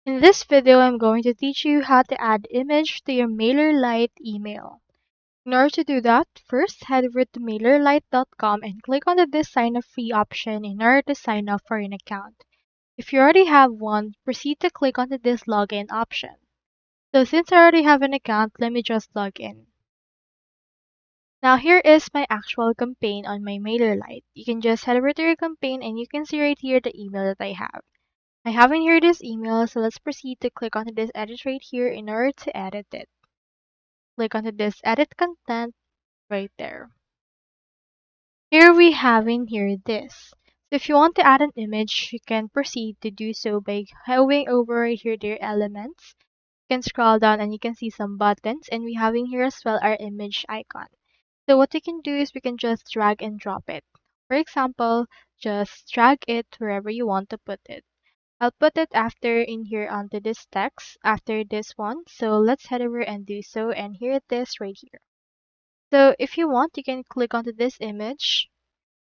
In this video, I'm going to teach you how to add image to your MailerLite email. In order to do that, first head over to MailerLite.com and click on the sign up free option in order to sign up for an account. If you already have one, proceed to click on this login option. So since I already have an account, let me just log in. Now here is my actual campaign on my MailerLite. You can just head over to your campaign and you can see right here the email that I have. I have in here this email, so let's proceed to click onto this edit right here in order to edit it. Click onto this edit content right there. Here we have in here this. So if you want to add an image, you can proceed to do so by hovering over right here to your elements. You can scroll down and you can see some buttons, and we have in here as well our image icon. So what we can do is we can just drag and drop it. For example, just drag it wherever you want to put it. I'll put it after in here onto this text after this one. So let's head over and do so, and here it is right here. So if you want, you can click onto this image,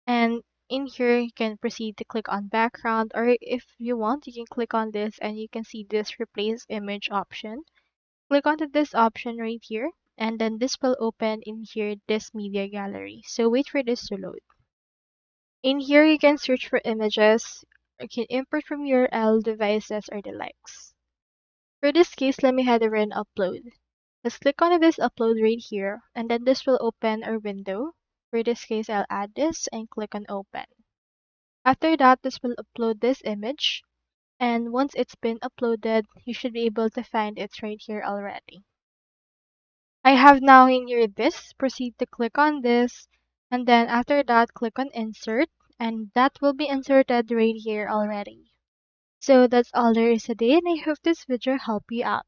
and in here you can proceed to click on background, or if you want, you can click on this and you can see this replace image option. Click onto this option right here, and then this will open in here this media gallery. So wait for this to load. In here you can search for images, or you can import from URL, devices, or the likes. For this case, let me head over and upload. Let's click on this upload right here, and then this will open our window. For this case, I'll add this and click on open. After that, this will upload this image, and once it's been uploaded, you should be able to find it right here already. I have now in here this, proceed to click on this, and then after that, click on insert, and that will be inserted right here already. So that's all there is today, and I hope this video helped you out.